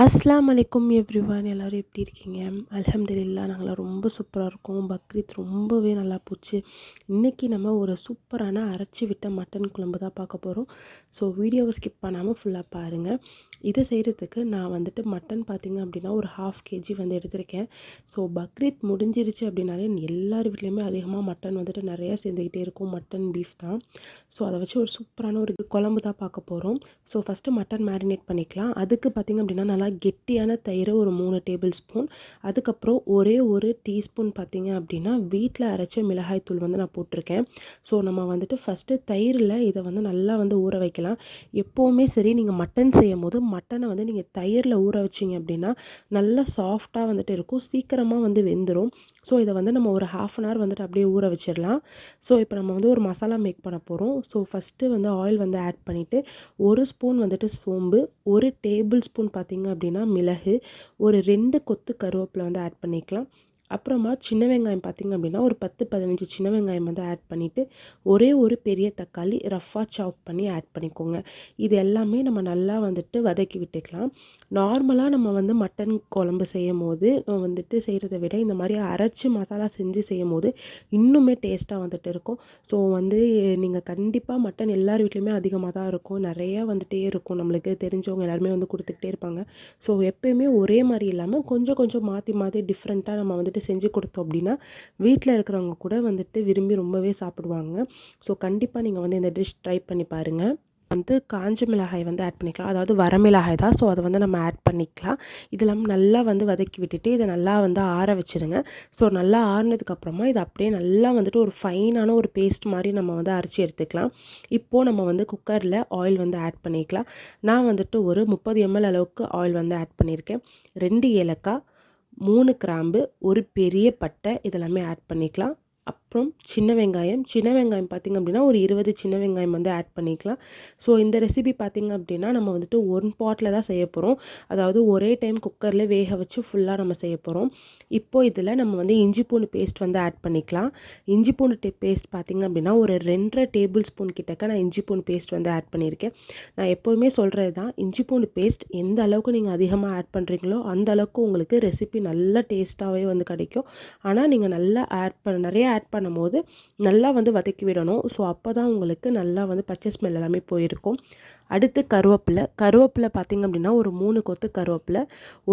அஸ்ஸலாமு அலைக்கும் எவ்ரிவன், எல்லோரும் எப்படி இருக்கீங்க? அல்ஹம்துலில்லாஹ் நாங்களாம் ரொம்ப சூப்பராக இருக்கோம். பக்ரீத் ரொம்பவே நல்லா போச்சு. இன்றைக்கி நம்ம ஒரு சூப்பரான அரைச்சி விட்ட மட்டன் குழம்பு தான் பார்க்க போகிறோம். ஸோ வீடியோவை ஸ்கிப் பண்ணாமல் ஃபுல்லாக பாருங்கள். இதை செய்கிறதுக்கு நான் வந்துட்டு மட்டன் பார்த்திங்க அப்படின்னா ஒரு 1/2 kg வந்து எடுத்திருக்கேன். ஸோ பக்ரீத் முடிஞ்சிருச்சு அப்படின்னாலே எல்லார் வீட்லேயுமே அதிகமாக மட்டன் வந்துட்டு நிறையா சேர்ந்துக்கிட்டே இருக்கும். மட்டன் பீஃப் தான். ஸோ அதை வச்சு ஒரு சூப்பரான ஒரு குழம்பு தான் பார்க்க போகிறோம். ஸோ ஃபஸ்ட்டு மட்டன் மேரினேட் பண்ணிக்கலாம். அதுக்கு பார்த்திங்க அப்படின்னா நல்லா கெட்டியான தயிர் ஒரு 3 டேபிள் ஸ்பூன், அதுக்கப்புறம் ஒரே ஒரு டீஸ்பூன் பார்த்திங்க அப்படின்னா வீட்டில் அரைச்ச மிளகாய் தூள் வந்து நான் போட்டிருக்கேன். ஸோ நம்ம வந்துட்டு ஃபஸ்ட்டு தயிரில் இதை வந்து நல்லா வந்து ஊற வைக்கலாம். எப்போவுமே சரி, நீங்கள் மட்டன் செய்யும் போது மட்டனை வந்து நீங்கள் தயிரில் ஊற வச்சிங்க அப்படின்னா நல்லா சாஃப்டாக வந்துட்டு இருக்கும், சீக்கிரமாக வந்து வெந்துடும். ஸோ இதை வந்து நம்ம ஒரு 1/2 அன் ஹவர் வந்துட்டு அப்படியே ஊற வச்சிடலாம். ஸோ இப்போ நம்ம வந்து ஒரு மசாலா மேக் பண்ண போகிறோம். ஸோ ஃபஸ்ட்டு வந்து ஆயில் வந்து ஆட் பண்ணிவிட்டு 1 ஸ்பூன் வந்துட்டு சோம்பு, 1 டேபிள் ஸ்பூன் பார்த்திங்க அப்படின்னா மிளகு, ஒரு 2 கொத்து கருவேப்பிலை வந்து ஆட் பண்ணிக்கலாம். அப்புறமா சின்ன வெங்காயம் பார்த்திங்க அப்படின்னா ஒரு 10-15 சின்ன வெங்காயம் வந்து ஆட் பண்ணிவிட்டு ஒரே ஒரு பெரிய தக்காளி ரஃப்பாக சாப் பண்ணி ஆட் பண்ணிக்கோங்க. இது எல்லாமே நம்ம நல்லா வந்துட்டு வதக்கி விட்டுக்கலாம். நார்மலாக நம்ம வந்து மட்டன் குழம்பு செய்யும் போது வந்துட்டு செய்கிறத விட இந்த மாதிரி அரைச்சி மசாலா செஞ்சு செய்யும் போது இன்னுமே டேஸ்ட்டாக வந்துட்டு இருக்கும். ஸோ வந்து நீங்கள் கண்டிப்பாக மட்டன் எல்லார் வீட்லேயுமே அதிகமாக தான் இருக்கும், நிறையா வந்துகிட்டே இருக்கும், நம்மளுக்கு தெரிஞ்சவங்க எல்லாருமே வந்து கொடுத்துக்கிட்டே இருப்பாங்க. ஸோ எப்போயுமே ஒரே மாதிரி இல்லாமல் கொஞ்சம் கொஞ்சம் மாற்றி மாற்றி டிஃப்ரெண்ட்டாக நம்ம வந்துட்டு செஞ்சு கொடுத்தோம் அப்படின்னா வீட்டில் இருக்கிறவங்க கூட வந்துட்டு விரும்பி ரொம்பவே சாப்பிடுவாங்க. ஸோ கண்டிப்பாக நீங்கள் வந்து இந்த டிஷ் ட்ரை பண்ணி பாருங்கள். வந்து காஞ்ச மிளகாய் வந்து ஆட் பண்ணிக்கலாம், அதாவது வரமிளகாய் தான். ஸோ அதை வந்து நம்ம ஆட் பண்ணிக்கலாம். இதெல்லாம் நல்லா வந்து வதக்கி விட்டுட்டு இதை நல்லா வந்து ஆற வச்சுருங்க. ஸோ நல்லா ஆறினதுக்கப்புறமா இதை அப்படியே நல்லா வந்துட்டு ஒரு ஃபைனான ஒரு பேஸ்ட் மாதிரி நம்ம வந்து அரைச்சி எடுத்துக்கலாம். இப்போது நம்ம வந்து குக்கரில் ஆயில் வந்து ஆட் பண்ணிக்கலாம். நான் வந்துட்டு ஒரு 30 ml அளவுக்கு ஆயில் வந்து ஆட் பண்ணியிருக்கேன். 2 ஏலக்காய், 3 கிராம்பு, ஒரு பெரிய பட்டை இதெல்லாமே ஆட் பண்ணிக்கலாம். அப்புறம் சின்ன வெங்காயம் பார்த்திங்க அப்படின்னா ஒரு 20 சின்ன வெங்காயம் வந்து ஆட் பண்ணிக்கலாம். ஸோ இந்த ரெசிபி பார்த்திங்க அப்படின்னா நம்ம வந்துட்டு 1 பாட்டில் தான் செய்ய போகிறோம், அதாவது ஒரே டைம் குக்கரில் வேக வச்சு ஃபுல்லாக நம்ம செய்ய போகிறோம். இப்போது இதில் நம்ம வந்து இஞ்சி பூண்டு பேஸ்ட் வந்து ஆட் பண்ணிக்கலாம். இஞ்சி பூண்டு பேஸ்ட் பார்த்திங்க அப்படின்னா ஒரு 2.5 டேபிள் ஸ்பூன் கிட்டக்க நான் இஞ்சி பூண்டு பேஸ்ட் வந்து ஆட் பண்ணியிருக்கேன். நான் எப்போவுமே சொல்கிறது தான், இஞ்சி பூண்டு பேஸ்ட் எந்த அளவுக்கு நீங்கள் அதிகமாக ஆட் பண்ணுறீங்களோ அந்த அளவுக்கு உங்களுக்கு ரெசிபி நல்ல டேஸ்ட்டாகவே வந்து கிடைக்கும். ஆனால் நீங்கள் நல்லா நிறைய ஆட் பண்ணும்போது நல்லா வந்து வதக்கி விடணும். ஸோ அப்போ தான் உங்களுக்கு நல்லா வந்து பச்சை ஸ்மெல் எல்லாமே போயிருக்கும். அடுத்து கருவேப்பிலை பார்த்திங்க அப்படின்னா ஒரு 3 கொத்து கருவேப்பிலை,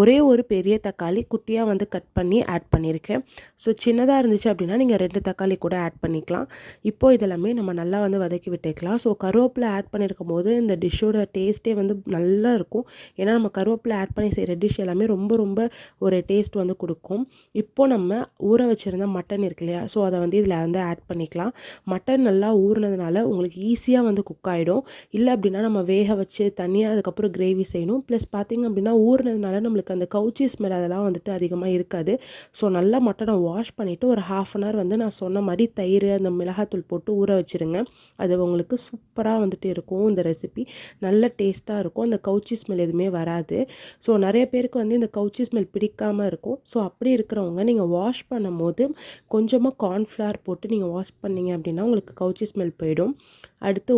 ஒரே ஒரு பெரிய தக்காளி குட்டியாக வந்து கட் பண்ணி ஆட் பண்ணியிருக்கேன். ஸோ சின்னதாக இருந்துச்சு அப்படின்னா நீங்கள் 2 தக்காளி கூட ஆட் பண்ணிக்கலாம். இப்போது இதெல்லாமே நம்ம நல்லா வந்து வதக்கி விட்டுக்கலாம். ஸோ கருவேப்பிலை ஆட் பண்ணியிருக்கும் போது இந்த டிஷ்ஷோட டேஸ்ட்டே வந்து நல்லா இருக்கும். ஏன்னா நம்ம கருவேப்பிலை ஆட் பண்ணி செய்கிற டிஷ் எல்லாமே ரொம்ப ரொம்ப ஒரு டேஸ்ட் வந்து கொடுக்கும். இப்போது நம்ம ஊற வச்சுருந்த மட்டன் இருக்கு இல்லையா, ஸோ அதை வந்து இதில் வந்து ஆட் பண்ணிக்கலாம். மட்டன் நல்லா ஊறினதுனால உங்களுக்கு ஈஸியாக வந்து குக் ஆகிடும். இல்லை அப்படின்னா நம்ம வேக வச்சு தனியாக அதுக்கப்புறம் கிரேவி செய்யணும். ப்ளஸ் பார்த்திங்க அப்படின்னா ஊறினதுனால நம்மளுக்கு அந்த கவுச்சி ஸ்மெல் அதெல்லாம் வந்துட்டு அதிகமாக இருக்காது. ஸோ நல்லா மட்டனை வாஷ் பண்ணிவிட்டு ஒரு 1/2 அன் ஹவர் வந்து நான் சொன்ன மாதிரி தயிர் அந்த மிளகாத்தூள் போட்டு ஊற வச்சுருங்க. அது உங்களுக்கு சூப்பராக வந்துட்டு இருக்கும். இந்த ரெசிபி நல்ல டேஸ்ட்டாக இருக்கும், அந்த கவுச்சி ஸ்மெல் எதுவுமே வராது. ஸோ நிறைய பேருக்கு வந்து இந்த கவுச்சி ஸ்மெல் பிடிக்காமல் இருக்கும். ஸோ அப்படி இருக்கிறவங்க நீங்கள் வாஷ் பண்ணும்போது கொஞ்சமாக கார்ன்ஃப்ளவர் போட்டு நீங்கள் வாஷ் பண்ணிங்க அப்படின்னா உங்களுக்கு கவுச்சி ஸ்மெல் போயிடும். அடுத்து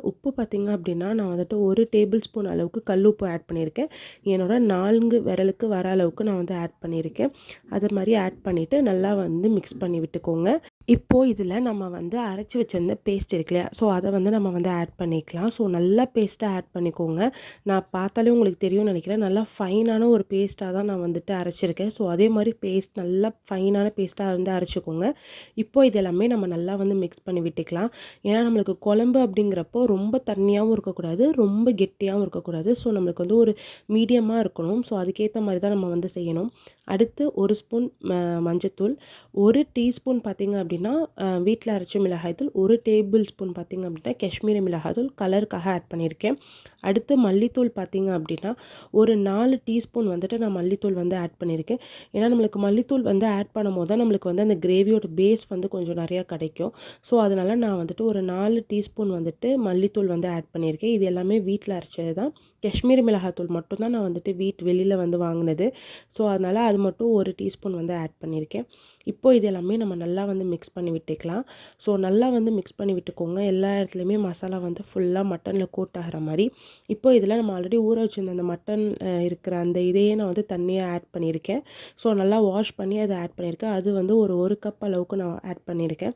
உப்பு பார்த்திங்க அப்படின்னா நான் வந்துட்டு 1 டேபிள் ஸ்பூன் அளவுக்கு கல் உப்பு ஆட் பண்ணியிருக்கேன். என்னோட 4 விரலுக்கு வர அளவுக்கு நான் வந்து ஆட் பண்ணியிருக்கேன். அது மாதிரி ஆட் பண்ணிவிட்டு நல்லா வந்து மிக்ஸ் பண்ணி விட்டுக்கோங்க. இப்போது இதில் நம்ம வந்து அரைச்சி வச்சுருந்த பேஸ்ட் இருக்கு இல்லையா, ஸோ அதை வந்து நம்ம வந்து ஆட் பண்ணிக்கலாம். ஸோ நல்லா பேஸ்ட்டாக ஆட் பண்ணிக்கோங்க. நான் பார்த்தாலே உங்களுக்கு தெரியும்னு நினைக்கிறேன், நல்லா ஃபைனான ஒரு பேஸ்ட்டாக தான் நான் வந்துட்டு அரைச்சிருக்கேன். ஸோ அதே மாதிரி பேஸ்ட் நல்லா ஃபைனான பேஸ்ட்டாக வந்து அரைச்சிக்கோங்க. இப்போது இதெல்லாமே நம்ம நல்லா வந்து மிக்ஸ் பண்ணி விட்டுக்கலாம். ஏன்னா நம்மளுக்கு குழம்பு அப்படிங்கிறப்போ ரொம்ப தண்ணியாகவும் இருக்கக்கூடாது, ரொம்ப கெட்டியாகவும் இருக்கக்கூடாது. ஸோ நம்மளுக்கு வந்து ஒரு மீடியமாக இருக்கணும். ஸோ அதுக்கேற்ற மாதிரி தான் நம்ம வந்து செய்யணும். அடுத்து 1 ஸ்பூன் மஞ்சத்தூள், 1 டீஸ்பூன் பார்த்திங்க அப்படின்னா வீட்டில் அரைச்ச மிளகாய்த்தூள், 1 டேபிள் ஸ்பூன் பார்த்திங்க அப்படின்னா காஷ்மீரி மிளகாய்த்தூள் கலருக்காக ஆட் பண்ணியிருக்கேன். அடுத்து மல்லித்தூள் பார்த்திங்க அப்படின்னா ஒரு 4 டீஸ்பூன் வந்துட்டு நான் மல்லித்தூள் வந்து ஆட் பண்ணியிருக்கேன். ஏன்னா நம்மளுக்கு மல்லித்தூள் வந்து ஆட் பண்ணும்போது தான் நம்மளுக்கு வந்து அந்த கிரேவியோட பேஸ் வந்து கொஞ்சம் நிறையா கிடைக்கும். ஸோ அதனால் நான் வந்துட்டு ஒரு 4 டீஸ்பூன் வந்துட்டு மல்லித்தூள் வந்து ஆட் பண்ணியிருக்கேன். இது எல்லாமே வீட்டில் அரைச்சது தான். காஷ்மீரி மிளகாய்த்தூள் மட்டும் தான் நான் வந்துட்டு வெளியில் வந்து வாங்கினது. ஸோ அதனால் அது மட்டும் 1 டீஸ்பூன் வந்து ஆட் பண்ணியிருக்கேன். இப்போது இது எல்லாமே நம்ம நல்லா வந்து மிக்ஸ் பண்ணி விட்டுக்கலாம். ஸோ நல்லா வந்து மிக்ஸ் பண்ணி விட்டுக்கோங்க. எல்லா இடத்துலையுமே மசாலா வந்து ஃபுல்லாக மட்டனில் கோட் ஆகிற மாதிரி. இப்போ இதில் நம்ம ஆல்ரெடி ஊற வச்சுருந்த அந்த மட்டன் இருக்கிற அந்த இதையே நான் வந்து தண்ணியை ஆட் பண்ணியிருக்கேன். ஸோ நல்லா வாஷ் பண்ணி அதை ஆட் பண்ணியிருக்கேன். அது வந்து ஒரு கப் அளவுக்கு நான் ஆட் பண்ணியிருக்கேன்.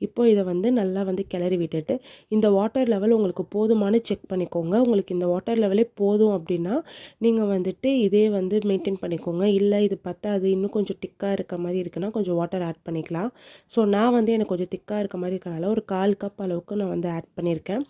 இப்போ இதை வந்து நல்லா வந்து கிளறி விட்டுட்டு இந்த வாட்டர் லெவல் உங்களுக்கு போதுமானு செக் பண்ணிக்கோங்க. உங்களுக்கு இந்த வாட்டர் லெவலே போதும் அப்படின்னா நீங்கள் வந்துட்டு இதே வந்து மெயின்டைன் பண்ணிக்கோங்க. இல்லை இது பத்தாது, இன்னும் கொஞ்சம் திக்காக இருக்க மாதிரி இருக்குன்னா கொஞ்சம் வாட்டர் ஆட் பண்ணிக்கலாம். ஸோ நான் வந்து எனக்கு கொஞ்சம் திக்காக இருக்க மாதிரி இருக்கனால ஒரு 1/4 கப் அளவுக்கு நான் வந்து ஆட் பண்ணியிருக்கேன்.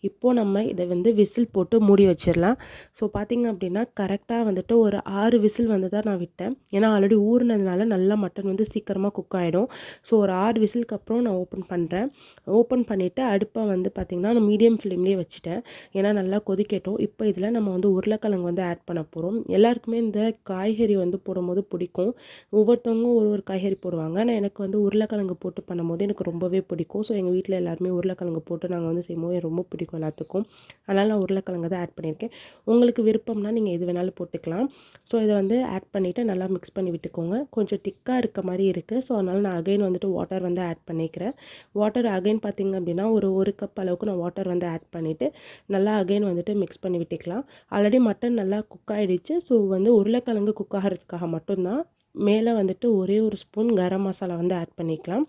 இப்போது நம்ம இதை வந்து விசில் போட்டு மூடி வச்சிடலாம். ஸோ பார்த்திங்க அப்படின்னா கரெக்டாக வந்துட்டு ஒரு 6 விசில் வந்து தான் நான் விட்டேன். ஏன்னா ஆல்ரெடி ஊறினதுனால நல்லா மட்டன் வந்து சீக்கிரமாக குக் ஆகிடும். ஸோ ஒரு 6 விசிலுக்கு அப்புறம் நான் ஓப்பன் பண்ணுறேன். ஓப்பன் பண்ணிவிட்டு அடுப்பை வந்து பார்த்திங்கன்னா நான் மீடியம் ஃப்ளேம்லேயே வச்சுட்டேன். ஏன்னா நல்லா கொதிக்கட்டும். இப்போ இதில் நம்ம வந்து உருளைக்கிழங்கு வந்து ஆட் பண்ண போகிறோம். எல்லாருக்குமே இந்த காய்கறி வந்து போடும்போது பிடிக்கும். ஒவ்வொருத்தவங்க ஒரு காய்கறி போடுவாங்க. ஆனால் எனக்கு வந்து உருளைக்கிழங்கு போட்டு பண்ணும்போது எனக்கு ரொம்பவே பிடிக்கும். ஸோ எங்கள் வீட்டில் எல்லாருமே உருளைக்கிழங்கு போட்டு நாங்கள் வந்து செய்யும்போது எனக்கு ரொம்ப பிடிக்கும் எல்லாத்துக்கும். அதனால் நான் உருளைக்கிழங்கு தான் ஆட் பண்ணியிருக்கேன். உங்களுக்கு விருப்பம்னா நீங்கள் எது வேணாலும் போட்டுக்கலாம். ஸோ இதை வந்து ஆட் பண்ணிவிட்டு நல்லா மிக்ஸ் பண்ணி விட்டுக்கோங்க. கொஞ்சம் திக்காக இருக்க மாதிரி இருக்குது. ஸோ அதனால் நான் அகைன் வந்துட்டு வாட்டர் வந்து ஆட் பண்ணிக்கிறேன். வாட்டர் அகைன் பார்த்திங்க அப்படின்னா ஒரு கப் அளவுக்கு நான் வாட்டர் வந்து ஆட் பண்ணிவிட்டு நல்லா அகைன் வந்துட்டு மிக்ஸ் பண்ணி விட்டுக்கலாம். ஆல்ரெடி மட்டன் நல்லா குக் ஆகிடுச்சு. ஸோ வந்து உருளைக்கிழங்கு குக் ஆகிறதுக்காக மட்டும்தான் மேலே வந்துட்டு ஒரு ஸ்பூன் கரம் மசாலா வந்து ஆட் பண்ணிக்கலாம்.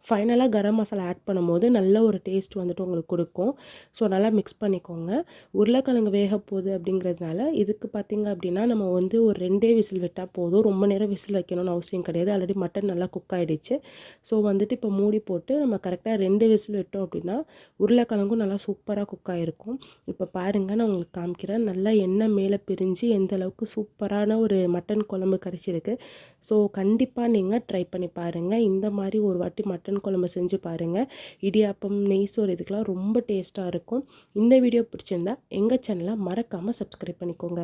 ஃபைனலாக கரம் மசாலா ஆட் பண்ணும்போது நல்ல ஒரு டேஸ்ட் வந்துட்டு உங்களுக்கு கொடுக்கும். ஸோ நல்லா மிக்ஸ் பண்ணிக்கோங்க. உருளைக்கிழங்கு வேக போகுது அப்படிங்கிறதுனால இதுக்கு பார்த்திங்க அப்படின்னா நம்ம வந்து ஒரு 2 விசில் விட்டால் போதும். ரொம்ப நேரம் விசில் வைக்கணும்னு அவசியம் கிடையாது. ஆல்ரெடி மட்டன் நல்லா குக் ஆகிடுச்சு. ஸோ வந்துட்டு இப்போ மூடி போட்டு நம்ம கரெக்டாக 2 விசில் விட்டோம் அப்படின்னா உருளைக்கிழங்கும் நல்லா சூப்பராக குக் ஆகிருக்கும். இப்போ பாருங்கள், நான் உங்களுக்கு காமிக்கிறேன். நல்லா எண்ணெய் மேலே பிரிஞ்சு எந்த அளவுக்கு சூப்பரான ஒரு மட்டன் குழம்பு கிடச்சிருக்கு. ஸோ கண்டிப்பாக நீங்கள் ட்ரை பண்ணி பாருங்கள். இந்த மாதிரி ஒரு வாட்டி மட்டன் குழம்பு செஞ்சு பாருங்கள். இடியாப்பம், நெய் சோறு இதுக்கெலாம் ரொம்ப டேஸ்ட்டாக இருக்கும். இந்த வீடியோ பிடிச்சிருந்தா எங்கள் சேனலை மறக்காமல் சப்ஸ்கிரைப் பண்ணிக்கோங்க.